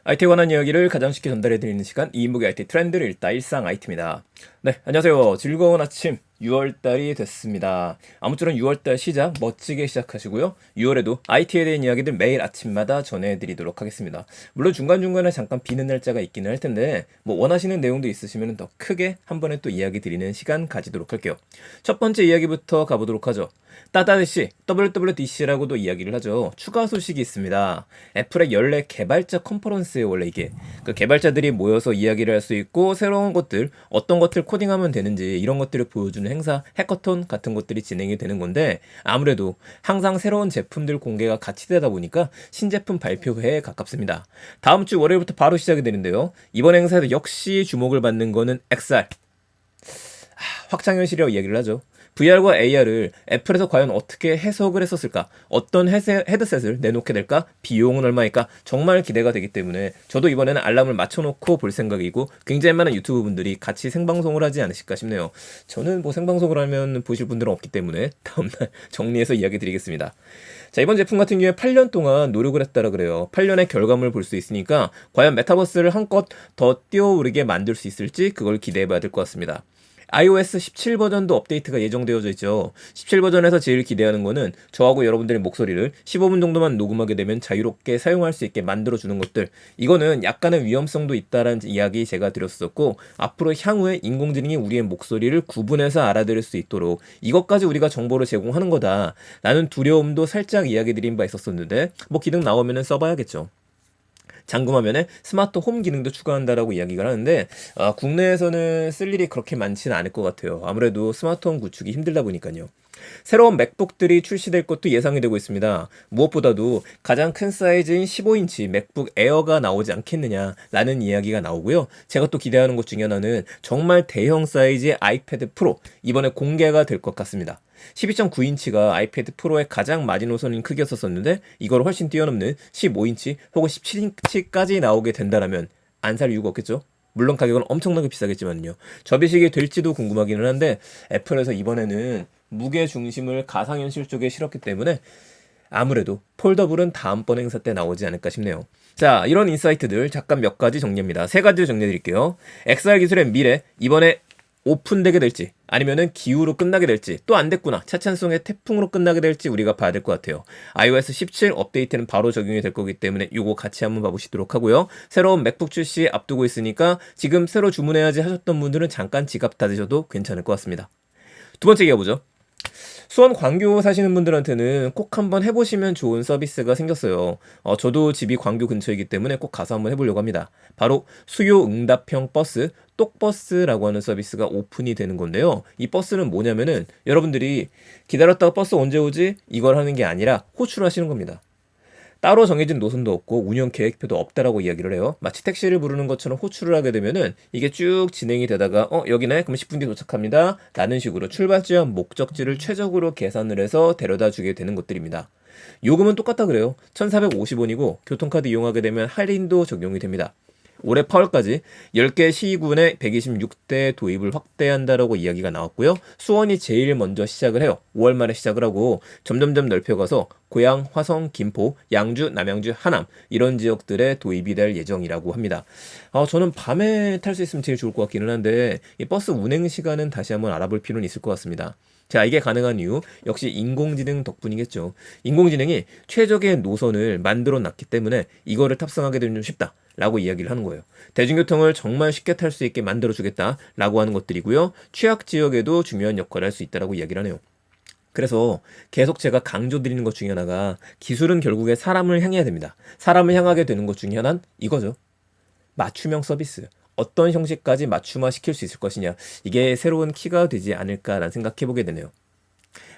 IT에 관한 이야기를 가장 쉽게 전달해드리는 시간, 이인복의 IT 트렌드를 읽다 일상 IT입니다. 네, 안녕하세요. 즐거운 아침 6월달이 됐습니다. 아무쪼록 6월달 시작 멋지게 시작하시고요. 6월에도 IT에 대한 이야기들 매일 아침마다 전해드리도록 하겠습니다. 물론 중간중간에 잠깐 비는 날짜가 있기는 할 텐데 뭐 원하시는 내용도 있으시면 더 크게 한 번에 또 이야기 드리는 시간 가지도록 할게요. 첫 번째 이야기부터 가보도록 하죠. 따다드시, WWDC라고도 이야기를 하죠. 추가 소식이 있습니다. 애플의 연례 개발자 컨퍼런스에 원래 이게 그 개발자들이 모여서 이야기를 할 수 있고 새로운 것들, 어떤 것들 코딩하면 되는지 이런 것들을 보여주는 행사, 해커톤 같은 것들이 진행이 되는 건데 아무래도 항상 새로운 제품들 공개가 같이 되다 보니까 신제품 발표회에 가깝습니다. 다음 주 월요일부터 바로 시작이 되는데요. 이번 행사에서 역시 주목을 받는 거는 XR, 확장현실이라고 이야기를 하죠. VR과 AR을 애플에서 과연 어떻게 해석을 했었을까? 어떤 헤드셋을 내놓게 될까? 비용은 얼마일까? 정말 기대가 되기 때문에 저도 이번에는 알람을 맞춰놓고 볼 생각이고 굉장히 많은 유튜브 분들이 같이 생방송을 하지 않으실까 싶네요. 저는 뭐 생방송을 하면 보실 분들은 없기 때문에 다음날 정리해서 이야기 드리겠습니다. 자, 이번 제품 같은 경우에 8년 동안 노력을 했다라 그래요. 8년의 결과물을 볼 수 있으니까 과연 메타버스를 한껏 더 뛰어오르게 만들 수 있을지 그걸 기대해봐야 될 것 같습니다. iOS 17 버전도 업데이트가 예정되어져 있죠. 17 버전에서 제일 기대하는 거는 저하고 여러분들의 목소리를 15분 정도만 녹음하게 되면 자유롭게 사용할 수 있게 만들어주는 것들. 이거는 약간의 위험성도 있다라는 이야기 제가 드렸었고 앞으로 향후에 인공지능이 우리의 목소리를 구분해서 알아들을 수 있도록 이것까지 우리가 정보를 제공하는 거다. 라는 두려움도 살짝 이야기 드린 바 있었었는데 뭐 기능 나오면은 써봐야겠죠. 잠금 화면에 스마트 홈 기능도 추가한다라고 이야기가 하는데 국내에서는 쓸 일이 그렇게 많지는 않을 것 같아요. 아무래도 스마트홈 구축이 힘들다 보니까요. 새로운 맥북들이 출시될 것도 예상이 되고 있습니다. 무엇보다도 가장 큰 사이즈인 15인치 맥북 에어가 나오지 않겠느냐라는 이야기가 나오고요. 제가 또 기대하는 것 중에 하나는 정말 대형 사이즈의 아이패드 프로 이번에 공개가 될 것 같습니다. 12.9인치가 아이패드 프로의 가장 마지노선인 크기였었는데 이걸 훨씬 뛰어넘는 15인치 혹은 17인치까지 나오게 된다면 안 살 이유가 없겠죠? 물론 가격은 엄청나게 비싸겠지만요. 접이식이 될지도 궁금하기는 한데 애플에서 이번에는 무게 중심을 가상현실 쪽에 실었기 때문에 아무래도 폴더블은 다음번 행사 때 나오지 않을까 싶네요. 자, 이런 인사이트들 잠깐 몇 가지 정리합니다. 세 가지 정리해 드릴게요. XR 기술의 미래, 이번에 오픈되게 될지 아니면은 기후로 끝나게 될지 또 안 됐구나 차찬송의 태풍으로 끝나게 될지 우리가 봐야 될 것 같아요. iOS 17 업데이트는 바로 적용이 될 거기 때문에 이거 같이 한번 봐보시도록 하고요. 새로운 맥북 출시 앞두고 있으니까 지금 새로 주문해야지 하셨던 분들은 잠깐 지갑 닫으셔도 괜찮을 것 같습니다. 두 번째 이어보죠. 수원 광교 사시는 분들한테는 꼭 한번 해보시면 좋은 서비스가 생겼어요. 저도 집이 광교 근처이기 때문에 꼭 가서 한번 해보려고 합니다. 바로 수요 응답형 버스, 똑버스라고 하는 서비스가 오픈이 되는 건데요. 이 버스는 뭐냐면은 여러분들이 기다렸다가 버스 언제 오지? 이걸 하는 게 아니라 호출하시는 겁니다. 따로 정해진 노선도 없고 운영 계획표도 없다라고 이야기를 해요. 마치 택시를 부르는 것처럼 호출을 하게 되면은 이게 쭉 진행이 되다가 여기네? 그럼 10분 뒤에 도착합니다. 라는 식으로 출발지와 목적지를 최적으로 계산을 해서 데려다 주게 되는 것들입니다. 요금은 똑같다 그래요. 1,450원이고 교통카드 이용하게 되면 할인도 적용이 됩니다. 올해 8월까지 10개 시군에 126대 도입을 확대한다라고 이야기가 나왔고요. 수원이 제일 먼저 시작을 해요. 5월 말에 시작을 하고 점점점 넓혀가서 고양, 화성, 김포, 양주, 남양주, 하남 이런 지역들에 도입이 될 예정이라고 합니다. 저는 밤에 탈 수 있으면 제일 좋을 것 같기는 한데 이 버스 운행 시간은 다시 한번 알아볼 필요는 있을 것 같습니다. 자, 이게 가능한 이유 역시 인공지능 덕분이겠죠. 인공지능이 최적의 노선을 만들어 놨기 때문에 이거를 탑승하게 되면 좀 쉽다. 라고 이야기를 하는 거예요. 대중교통을 정말 쉽게 탈 수 있게 만들어주겠다 라고 하는 것들이고요. 취약 지역에도 중요한 역할을 할 수 있다라고 이야기를 하네요. 그래서 계속 제가 강조드리는 것 중에 하나가 기술은 결국에 사람을 향해야 됩니다. 사람을 향하게 되는 것 중에 하나는 이거죠. 맞춤형 서비스. 어떤 형식까지 맞춤화 시킬 수 있을 것이냐. 이게 새로운 키가 되지 않을까라는 생각해보게 되네요.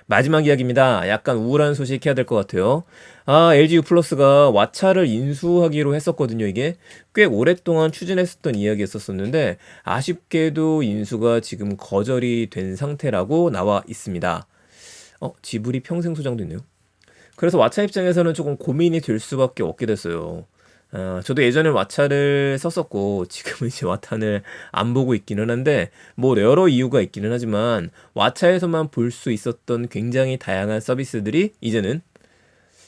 마지막 이야기입니다. 약간 우울한 소식 해야 될 것 같아요. LG U 플러스가 왓챠를 인수하기로 했었거든요, 이게. 꽤 오랫동안 추진했었던 이야기였었는데, 아쉽게도 인수가 지금 거절이 된 상태라고 나와 있습니다. 지브리 평생 소장도 있네요. 그래서 왓챠 입장에서는 조금 고민이 될 수밖에 없게 됐어요. 저도 예전에 왓챠를 썼었고 지금은 이제 왓챠를 안 보고 있기는 한데 뭐 여러 이유가 있기는 하지만 왓챠에서만 볼 수 있었던 굉장히 다양한 서비스들이 이제는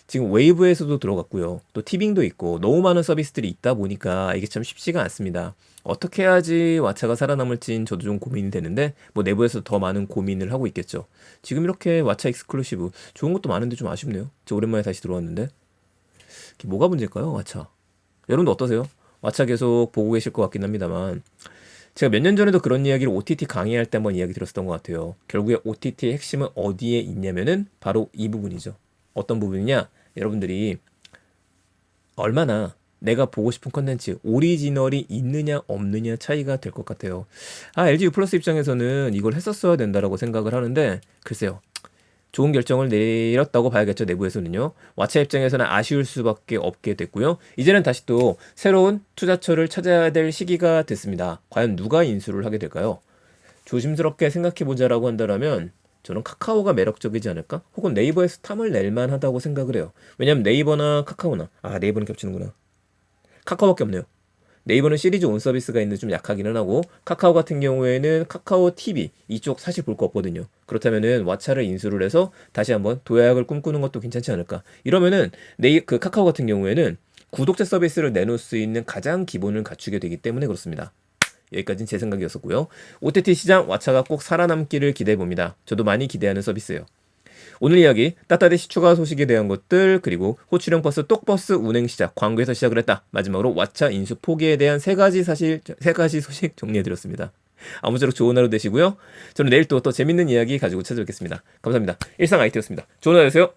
지금 웨이브에서도 들어갔고요. 또 티빙도 있고 너무 많은 서비스들이 있다 보니까 이게 참 쉽지가 않습니다. 어떻게 해야지 왓챠가 살아남을진 저도 좀 고민이 되는데 뭐 내부에서 더 많은 고민을 하고 있겠죠. 지금 이렇게 왓챠 익스클루시브 좋은 것도 많은데 좀 아쉽네요. 저 오랜만에 다시 들어왔는데 이게 뭐가 문제일까요, 왓챠? 여러분도 어떠세요? 왓챠 계속 보고 계실 것 같긴 합니다만 제가 몇 년 전에도 그런 이야기를 OTT 강의할 때 한번 이야기 들었었던 것 같아요. 결국에 OTT의 핵심은 어디에 있냐면은 바로 이 부분이죠. 어떤 부분이냐? 여러분들이 얼마나 내가 보고 싶은 컨텐츠 오리지널이 있느냐 없느냐 차이가 될 것 같아요. LG U 플러스 입장에서는 이걸 했었어야 된다라고 생각을 하는데 글쎄요. 좋은 결정을 내렸다고 봐야겠죠. 내부에서는요. 왓챠 입장에서는 아쉬울 수밖에 없게 됐고요. 이제는 다시 또 새로운 투자처를 찾아야 될 시기가 됐습니다. 과연 누가 인수를 하게 될까요? 조심스럽게 생각해보자라고 한다면 저는 카카오가 매력적이지 않을까? 혹은 네이버에서 탐을 낼 만하다고 생각을 해요. 왜냐면 네이버나 카카오나 네이버는 겹치는구나. 카카오밖에 없네요. 네이버는 시리즈 온 서비스가 있는데 좀 약하기는 하고 카카오 같은 경우에는 카카오 TV 이쪽 사실 볼 거 없거든요. 그렇다면은 왓챠를 인수를 해서 다시 한번 도약을 꿈꾸는 것도 괜찮지 않을까. 이러면은 그 카카오 같은 경우에는 구독자 서비스를 내놓을 수 있는 가장 기본을 갖추게 되기 때문에 그렇습니다. 여기까지는 제 생각이었었고요. OTT 시장 왓챠가 꼭 살아남기를 기대해 봅니다. 저도 많이 기대하는 서비스예요. 오늘 이야기 따따대시 추가 소식에 대한 것들 그리고 호출형 버스 똑버스 운행 시작 광고에서 시작을 했다. 마지막으로 왓챠 인수 포기에 대한 세 가지 소식 정리해드렸습니다. 아무쪼록 좋은 하루 되시고요. 저는 내일 또 재밌는 이야기 가지고 찾아뵙겠습니다. 감사합니다. 일상 IT였습니다. 좋은 하루 되세요.